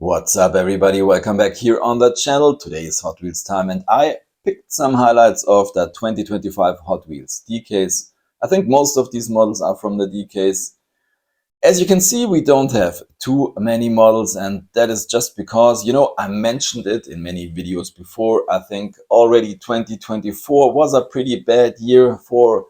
What's up, everybody? Welcome back here on the channel. Today is Hot Wheels time, and I picked some highlights of the 2025 Hot Wheels DKs. I think most of these models are from the DKs. As you can see, we don't have too many models, and that is just because, I mentioned it in many videos before. I think already 2024 was a pretty bad year for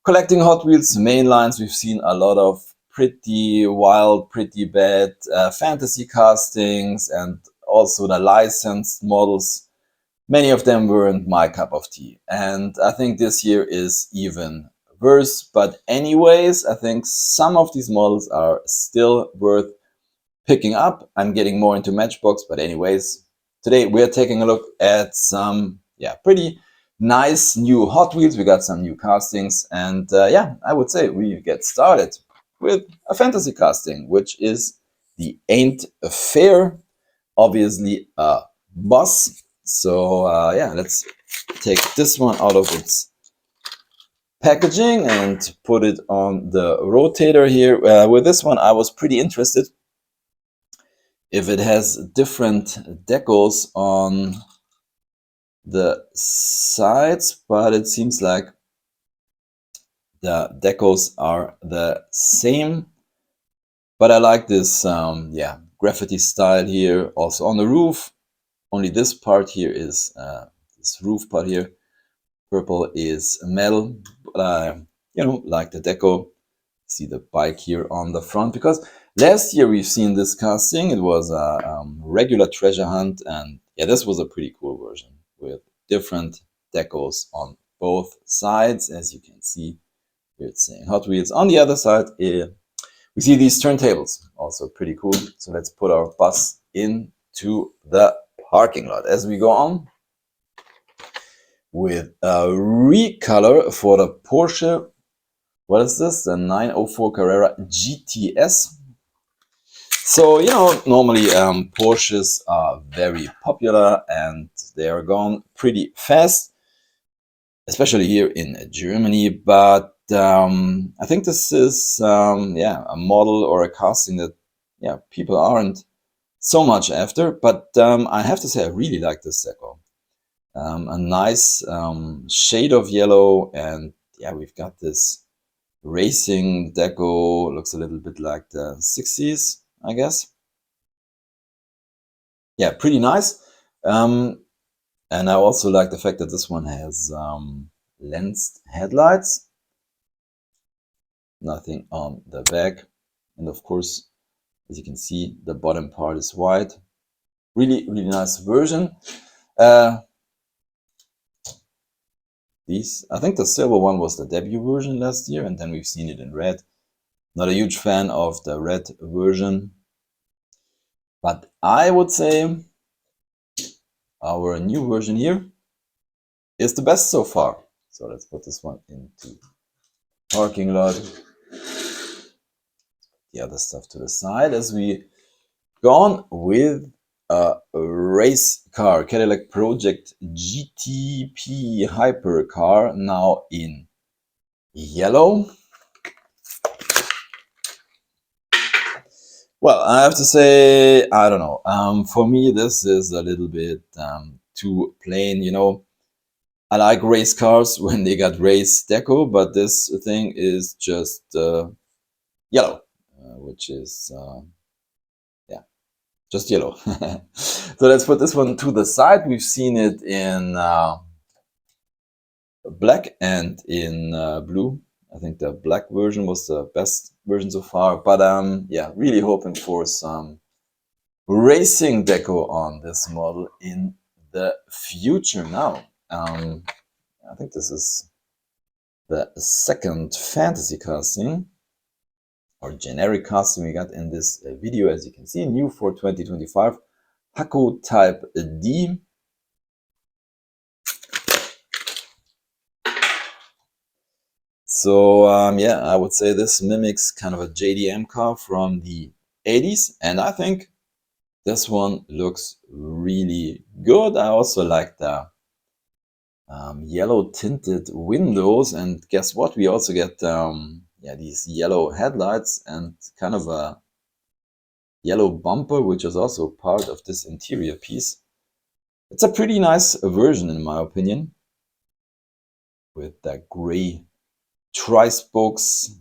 collecting Hot Wheels mainlines. We've seen a lot of pretty wild, pretty bad fantasy castings, and also the licensed models. Many of them weren't my cup of tea, and I think this year is even worse. But anyways, I think some of these models are still worth picking up. I'm getting more into Matchbox, but anyways, today we're taking a look at some pretty nice new Hot Wheels. We got some new castings, and I would say we get started with a fantasy casting, which is the Ain't Fair, obviously a boss. So let's take this one out of its packaging and put it on the rotator here. With this one, I was pretty interested if it has different decals on the sides, but it seems like the decals are the same. But I like this graffiti style here. Also on the roof, only this part here is this roof part here. Purple is metal, like the deco. See the bike here on the front, because last year we've seen this casting. It was a regular treasure hunt, and this was a pretty cool version with different decals on both sides. As you can see here, it's saying Hot Wheels. On the other side, we see these turntables, also pretty cool. So let's put our bus into the parking lot as we go on with a recolor for the Porsche. What is this? The 904 Carrera GTS. So, normally Porsches are very popular and they are gone pretty fast, especially here in Germany. But I think this is a model or a casting that people aren't so much after. But I have to say I really like this deco. A nice shade of yellow, and we've got this racing deco. Looks a little bit like the 60s, I guess. Yeah, pretty nice. And I also like the fact that this one has lensed headlights. Nothing on the back. And of course, as you can see, the bottom part is white. Really, really nice version. I think the silver one was the debut version last year, and then we've seen it in red. Not a huge fan of the red version, but I would say our new version here is the best so far. So let's put this one into parking lot. The other stuff to the side as we go on with a race car, Cadillac Project GTP hypercar, now in yellow. Well, I have to say, I don't know. For me, this is a little bit too plain. I like race cars when they got race deco, but this thing is just yellow, which is just yellow. So let's put this one to the side. We've seen it in black and in blue. I think the black version was the best version so far, but really hoping for some racing deco on this model in the future. Now, I think this is the second fantasy casting or generic casting we got in this video. As you can see, new for 2025, Hako Type D. So I would say this mimics kind of a JDM car from the 80s, and I think this one looks really good. I also like the yellow tinted windows, and guess what? We also get these yellow headlights and kind of a yellow bumper, which is also part of this interior piece. It's a pretty nice version in my opinion, with that gray tri-spokes,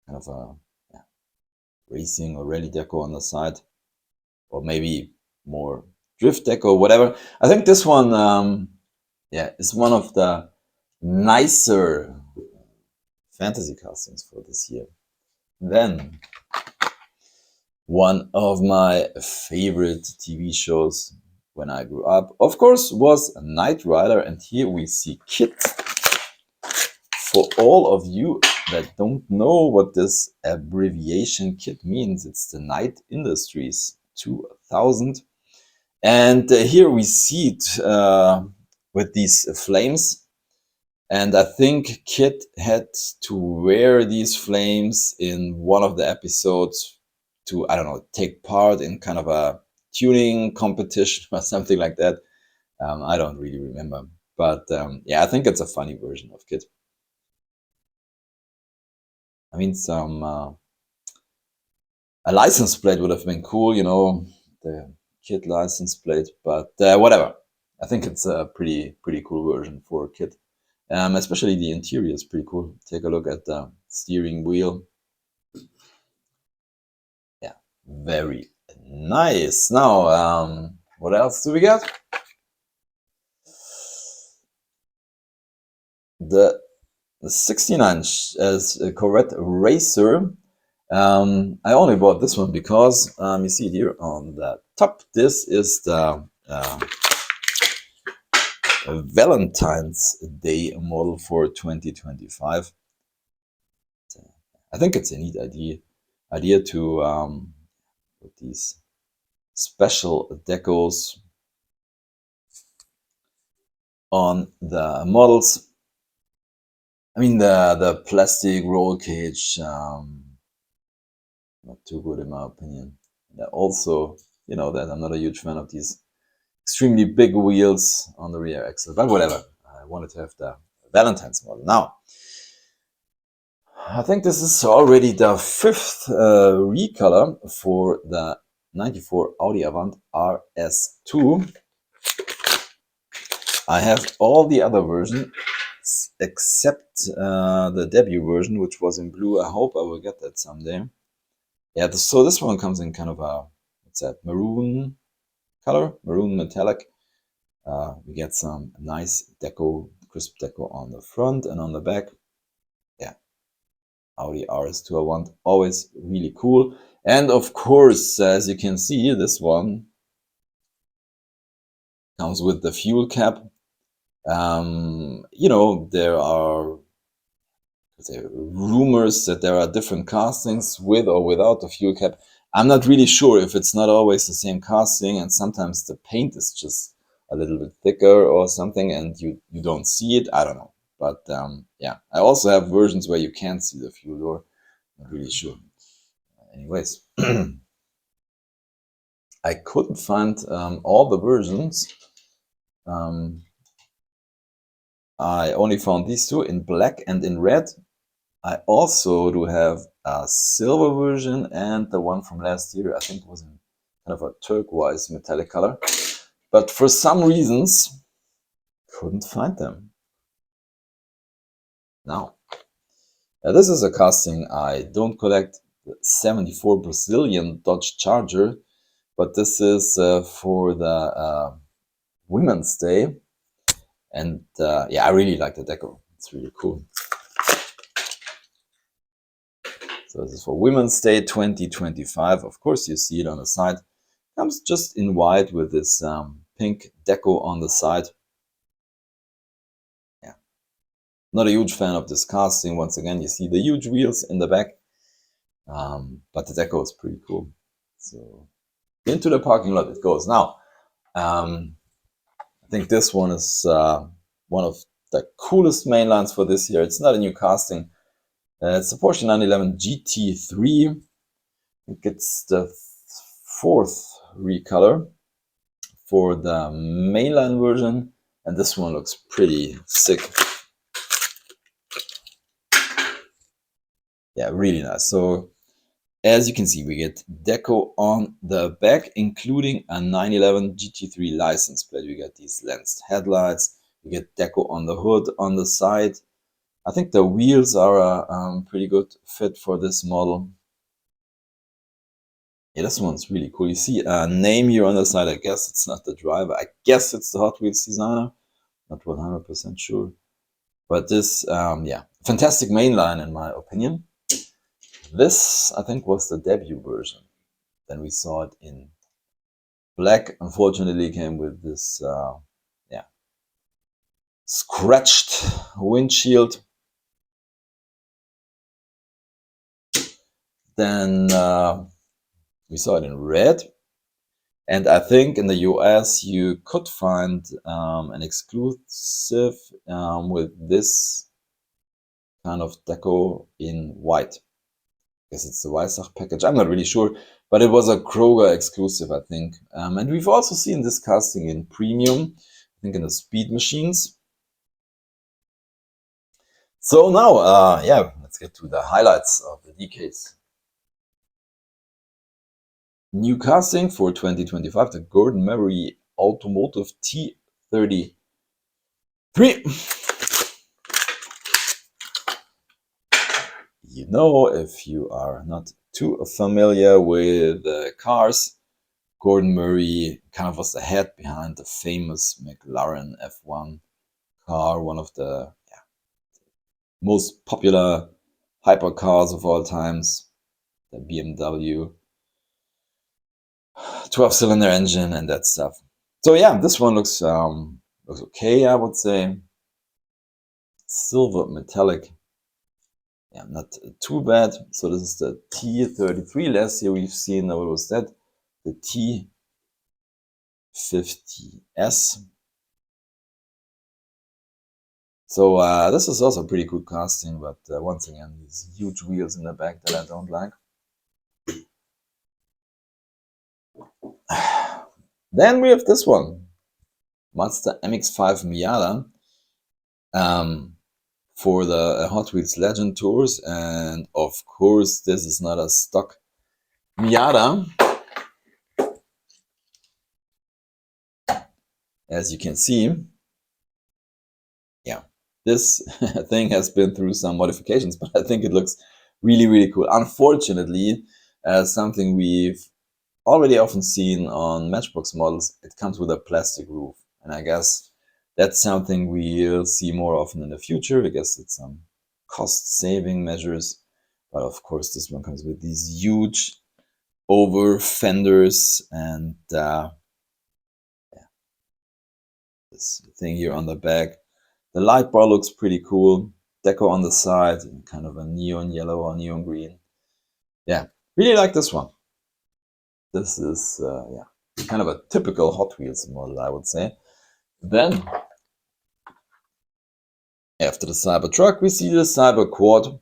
kind of a racing or rally deco on the side, or maybe more drift deco, whatever. I think this one, is one of the nicer fantasy castings for this year. Then one of my favorite TV shows when I grew up, of course, was Knight Rider, and here we see KITT. For all of you that don't know what this abbreviation KITT means, it's the Knight Industries 2000. And here we see it with these flames. And I think KITT had to wear these flames in one of the episodes to, I don't know, take part in kind of a tuning competition or something like that. I don't really remember. But yeah, I think it's a funny version of KITT. I mean, a license plate would have been cool, you know, the KITT license plate, but whatever. I think it's a pretty cool version for KITT. Especially the interior is pretty cool. Take a look at the steering wheel. Yeah, very nice. Now, what else do we got? The 69 as a Corvette Racer. I only bought this one because you see it here on the top. This is the Valentine's Day model for 2025. I think it's a neat idea to put these special decos on the models. I mean, the plastic roll cage, not too good in my opinion. And also, you know that I'm not a huge fan of these extremely big wheels on the rear axle, but whatever. I wanted to have the Valentine's model. Now, I think this is already the 5th recolor for the 94 Audi Avant RS2. I have all the other versions except the debut version, which was in blue. I hope I will get that someday. Yeah, so this one comes in kind of a, what's that, maroon color, maroon metallic. We get some nice deco, crisp deco on the front and on the back. Yeah, Audi RS2 Avant, always really cool. And of course, as you can see, this one comes with the fuel cap. You know, there are rumors that there are different castings with or without the fuel cap. I'm not really sure if it's not always the same casting, and sometimes the paint is just a little bit thicker or something and you don't see it. I don't know. But yeah, I also have versions where you can't see the fuel door. Not really sure. Anyways, I couldn't find all the versions. I only found these two in black and in red. I also do have a silver version and the one from last year, I think was in kind of a turquoise metallic color. But for some reasons, couldn't find them. Now, this is a casting I don't collect, the 74 Brazilian Dodge Charger, but this is for the Women's Day. And yeah, I really like the deco. It's really cool. So this is for Women's Day 2025. Of course, you see it on the side. Comes just in white with this pink deco on the side. Yeah, not a huge fan of this casting. Once again, you see the huge wheels in the back, but the deco is pretty cool. So into the parking lot it goes. Now, I think this one is one of the coolest mainlines for this year. It's not a new casting. It's a Porsche 911 GT3. I think it's the 4th recolor for the mainline version, and this one looks pretty sick. Yeah, really nice. So As you can see, we get deco on the back, including a 911 GT3 license plate. We get these lensed headlights. We get deco on the hood, on the side. I think the wheels are a pretty good fit for this model. Yeah, this one's really cool. You see a name here on the side. I guess it's not the driver. I guess it's the Hot Wheels designer. Not 100% sure. But this, yeah, fantastic mainline in my opinion. This, I think, was the debut version. Then we saw it in black. Unfortunately, came with this, yeah, scratched windshield. Then we saw it in red. And I think in the US you could find an exclusive with this kind of deco in white. I guess it's the Weissach package. I'm not really sure, but it was a Kroger exclusive, I think. And we've also seen this casting in premium, I think in the speed machines. So now, yeah, let's get to the highlights of the decades. New casting for 2025, the Gordon Murray Automotive T33. You know, if you are not too familiar with cars, Gordon Murray kind of was the head behind the famous McLaren F1 car, one of the most popular hypercars of all times, the BMW 12-cylinder engine and that stuff. So yeah, this one looks okay, I would say. Silver metallic. Yeah, not too bad. So this is the T33. Last year we've seen, what was that? The T50S. So this is also pretty good casting, but once again, these huge wheels in the back that I don't like. Then we have this one, Mazda MX-5 Miata, for the Hot Wheels Legend Tours, and of course this is not a stock Miata. As you can see, yeah, this thing has been through some modifications, but I think it looks really, really cool. Unfortunately, something we've already often seen on Matchbox models, it comes with a plastic roof. And I guess that's something we'll see more often in the future. I guess it's some cost-saving measures. But of course, this one comes with these huge over fenders and yeah, this thing here on the back. The light bar looks pretty cool. Deco on the side, kind of a neon yellow or neon green. Yeah, really like this one. This is, yeah, kind of a typical Hot Wheels model, I would say. Then, after the Cybertruck, we see the Cyberquad.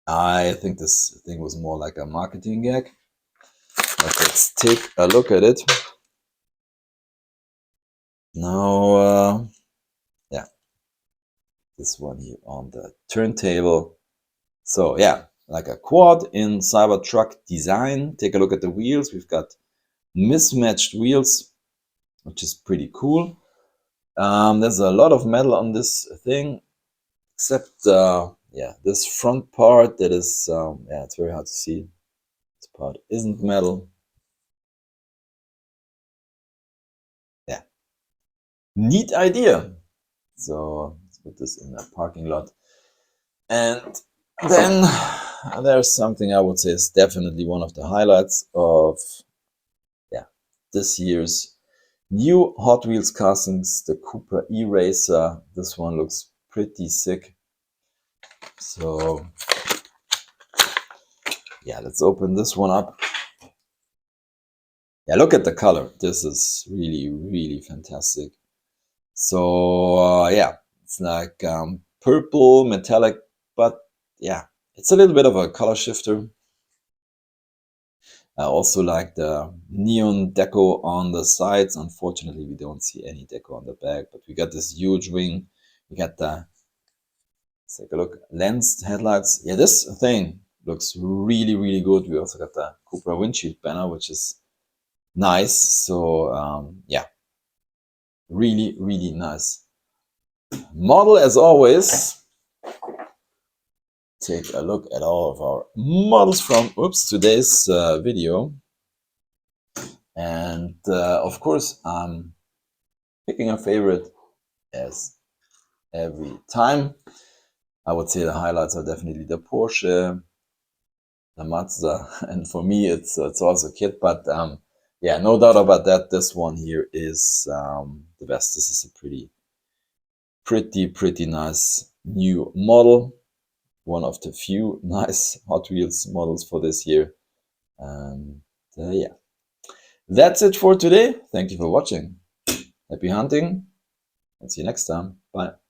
I think this thing was more like a marketing gag. But let's take a look at it. Now, yeah, this one here on the turntable. So yeah, like a quad in Cybertruck design. Take a look at the wheels. We've got mismatched wheels, which is pretty cool. There's a lot of metal on this thing, except yeah, this front part that is yeah, it's very hard to see. This part isn't metal. Yeah, neat idea. So let's put this in a parking lot. And then there's something I would say is definitely one of the highlights of this year's new Hot Wheels castings, the Cupra E-Racer. This one looks pretty sick. So yeah, let's open this one up. Yeah, look at the color. This is really, really fantastic. So yeah, it's like purple, metallic, but yeah, it's a little bit of a color shifter. I also like the neon deco on the sides. Unfortunately, we don't see any deco on the back, but we got this huge wing. We got the, let's take a look, lensed headlights. Yeah, this thing looks really, really good. We also got the Cupra windshield banner, which is nice. So yeah, really, really nice model as always. Take a look at all of our models from today's video. And of course, I'm picking a favorite as every time. I would say the highlights are definitely the Porsche, the Mazda, and for me it's also KITT. But yeah, no doubt about that. This one here is the best. This is a pretty nice new model. One of the few nice Hot Wheels models for this year. And yeah, that's it for today. Thank you for watching. Happy hunting and see you next time. Bye.